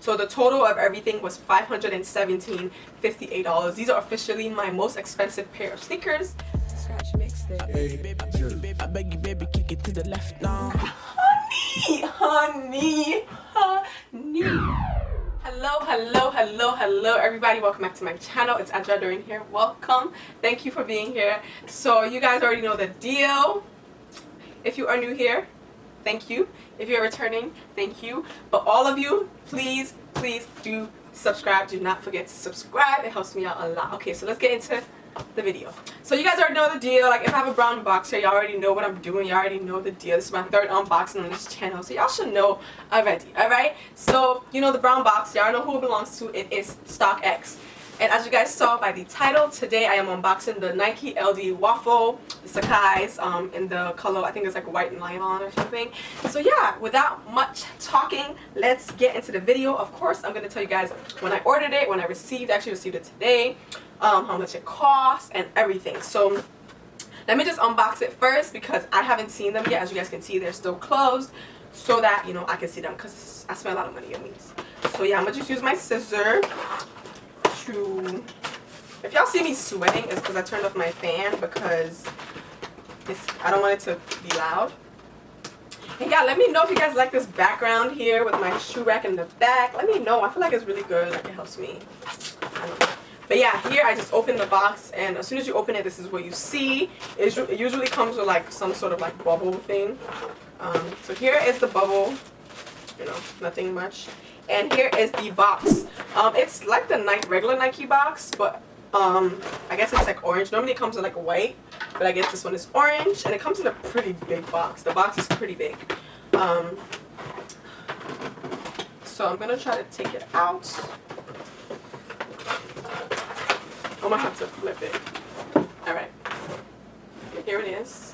So the total of everything was $517.58. These are officially my most expensive pair of sneakers. I beg you, baby, kick it to the left now. Honey. Hello everybody, welcome back to my channel. It's Andrea here. Welcome, thank you for being here. So you guys already know the deal. If you are new here, thank you. If you're returning, thank you. But all of you, please do subscribe. Do not forget to subscribe. It helps me out a lot. Okay, so let's get into the video. So you guys already know the deal. Like, if I have a brown box here, y'all already know what I'm doing. Y'all already know the deal. This is my third unboxing on this channel, so y'all should know already. Alright, so you know the brown box, y'all know who it belongs to. It is STOCKX. And as you guys saw by the title, today I am unboxing the Nike LD Waffle Sacai's in the color, I think it's like White Nylon or something. So yeah, without much talking, let's get into the video. Of course, I'm going to tell you guys when I ordered it, when I actually received it today, how much it costs and everything. So let me just unbox it first because I haven't seen them yet. As you guys can see, they're still closed, so that, you know, I can see them because I spent a lot of money on these. So yeah, I'm going to just use my scissor. If y'all see me sweating, it's because I turned off my fan because I don't want it to be loud. And yeah, let me know if you guys like this background here with my shoe rack in the back. Let me know. I feel like it's really good. Like, it helps me. I don't know. But yeah, here I just open the box, and as soon as you open it, this is what you see. It usually comes with like some sort of like bubble thing. So here is the bubble. You know, nothing much. And here is the box. It's like the regular Nike box, but I guess it's like orange. Normally it comes in like white, but I guess this one is orange, and it comes in a pretty big box. The box is pretty big. So I'm gonna try to take it out. I'm gonna have to flip it. All right, here it is.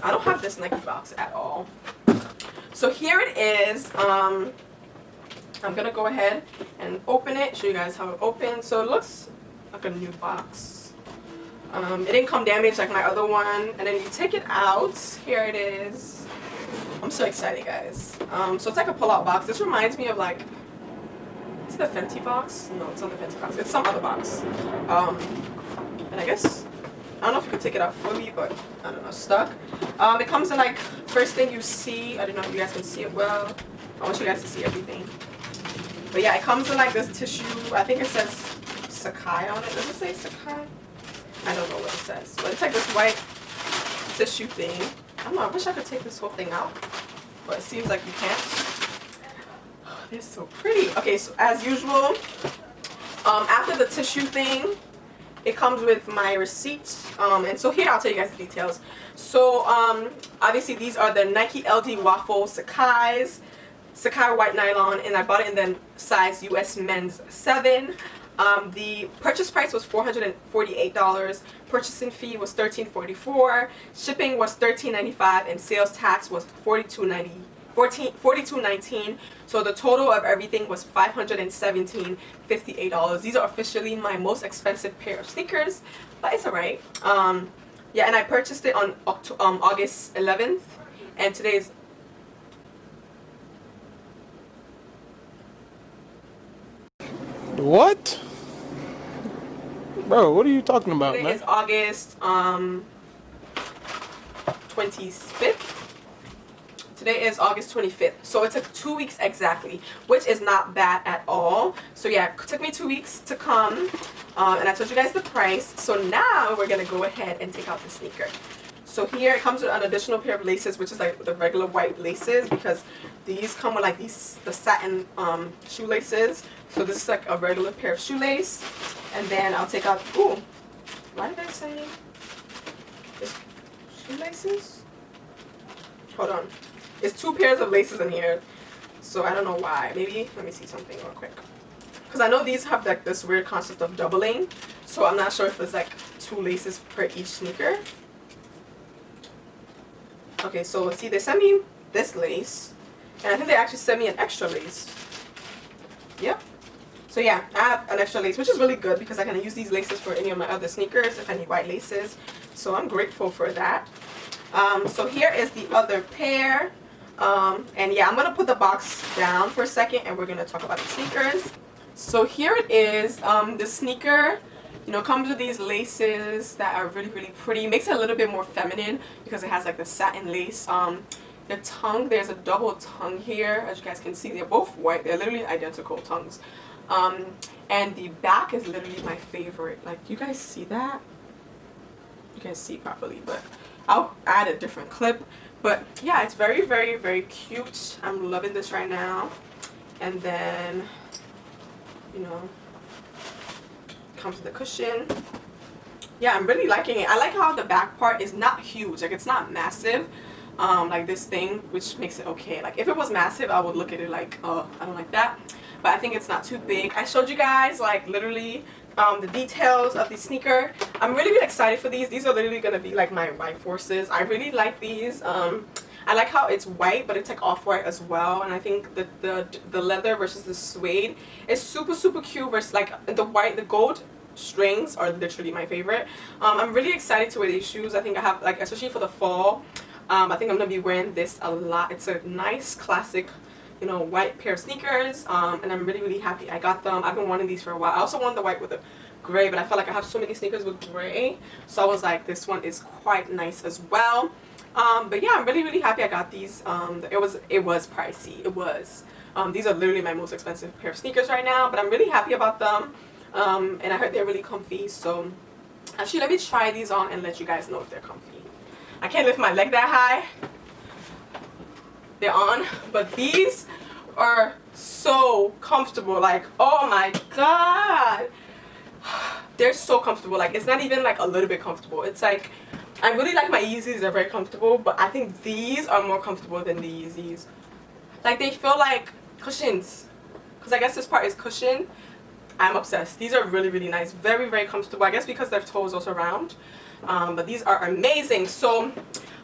I don't have this Nike box at all. So here it is. I'm gonna go ahead and open it, show you guys how it opens. So it looks like a new box. It didn't come damaged like my other one. And then you take it out. Here it is. I'm so excited, guys. So it's like a pull-out box. This reminds me of like, is it the Fenty box? No, it's not the Fenty box. It's some other box. And I guess, I don't know if you can take it out fully, but I don't know, stuck. It comes in like, first thing you see, I don't know if you guys can see it well. I want you guys to see everything. But yeah, it comes in like this tissue. I think it says Sacai on it. Does it say Sacai? I don't know what it says. But it's like this white tissue thing. I don't know. I wish I could take this whole thing out, but it seems like you can't. Oh, they're so pretty. Okay, so as usual, after the tissue thing, it comes with my receipt. And so here I'll tell you guys the details. So obviously these are the Nike LD Waffle Sacai's. Sacai White Nylon, and I bought it in the size US men's 7. The purchase price was $448. Purchasing fee was $13.44. Shipping was $13.95, and sales tax was $42.19. So the total of everything was $517.58. These are officially my most expensive pair of sneakers, but it's alright. Yeah, and I purchased it on August 11th, and today's What? Bro, what are you talking about, Today man? is August 25th. Today is August 25th. So it took 2 weeks exactly, which is not bad at all. So yeah, it took me 2 weeks to come. And I told you guys the price. So now we're going to go ahead and take out the sneaker. So here it comes with an additional pair of laces, which is like the regular white laces, because these come with like the satin shoelaces. So this is like a regular pair of shoelace. And then I'll take out, ooh, why did I say it's shoelaces? Hold on. It's 2 pairs of laces in here. So I don't know why. Maybe, let me see something real quick. Because I know these have like this weird concept of doubling. So I'm not sure if it's like 2 laces per each sneaker. Okay, so see, they sent me this lace, and I think they actually sent me an extra lace. Yep. So yeah, I have an extra lace, which is really good because I can use these laces for any of my other sneakers if I need white laces. So I'm grateful for that. So here is the other pair. And yeah, I'm gonna put the box down for a second and we're gonna talk about the sneakers. So here it is. The sneaker, you know, comes with these laces that are really, really pretty. Makes it a little bit more feminine because it has like the satin lace. The tongue, there's a double tongue here. As you guys can see, they're both white. They're literally identical tongues. And the back is literally my favorite. Like, you guys see that? You can't see properly, but I'll add a different clip. But yeah, it's very, very, very cute. I'm loving this right now. And then, you know, comes with the cushion. Yeah, I'm really liking it. I like how the back part is not huge. Like, it's not massive. Like this thing, which makes it okay. Like, if it was massive, I would look at it like, oh, I don't like that. But I think it's not too big. I showed you guys like literally the details of the sneaker. I'm really, really excited for these. These are literally gonna be like my white forces. I really like these. I like how it's white, but it's like off-white as well. And I think the leather versus the suede is super, super cute. Versus like the gold strings are literally my favorite. I'm really excited to wear these shoes. I think I have, like, especially for the fall, I think I'm gonna be wearing this a lot. It's a nice classic, you know, white pair of sneakers, and I'm really, really happy I got them. I've been wanting these for a while. I also wanted the white with the gray, but I felt like I have so many sneakers with gray, so I was like, this one is quite nice as well. But yeah, I'm really, really happy I got these. It was pricey. It was. These are literally my most expensive pair of sneakers right now, but I'm really happy about them. And I heard they're really comfy, so actually let me try these on and let you guys know if they're comfy. I can't lift my leg that high. They're on, but these are so comfortable. Like, oh my god, they're so comfortable. Like, it's not even like a little bit comfortable. It's like, I really like my Yeezys. They're very comfortable, but I think these are more comfortable than the Yeezys. Like, they feel like cushions, because I guess this part is cushion. I'm obsessed. These are really, really nice. Very, very comfortable. I guess because their toe is also round. But these are amazing. So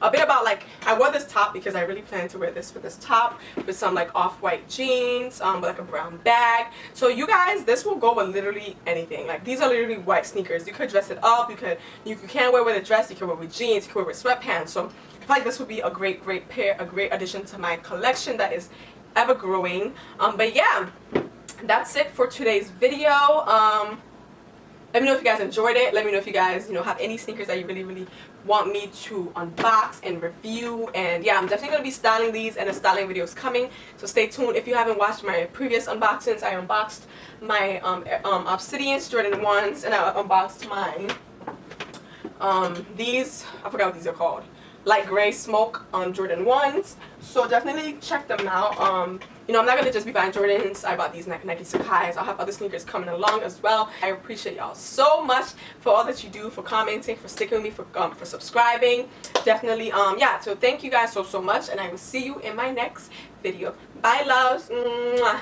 a bit about, like, I wore this top because I really plan to wear this with this top with some like off-white jeans, with like a brown bag. So you guys, this will go with literally anything. Like, these are literally white sneakers. You could dress it up. You can wear with a dress. You can wear with jeans. You can wear with sweatpants. So I feel like this would be a great, great pair, a great addition to my collection that is ever growing. But yeah, that's it for today's video. Let me know if you guys enjoyed it. Let me know if you guys, you know, have any sneakers that you really, really want me to unbox and review. And yeah, I'm definitely going to be styling these, and a styling video is coming. So stay tuned. If you haven't watched my previous unboxings, I unboxed my Obsidians, Jordan 1s, and I unboxed mine. These, I forgot what these are called. Light gray smoke on Jordan 1s. So definitely check them out. You know, I'm not going to just be buying Jordans. I bought these Nike Sacais. I'll have other sneakers coming along as well. I appreciate y'all so much for all that you do, for commenting, for sticking with me, for subscribing. Definitely, yeah, so thank you guys so much, and I will see you in my next video. Bye, loves. Mwah.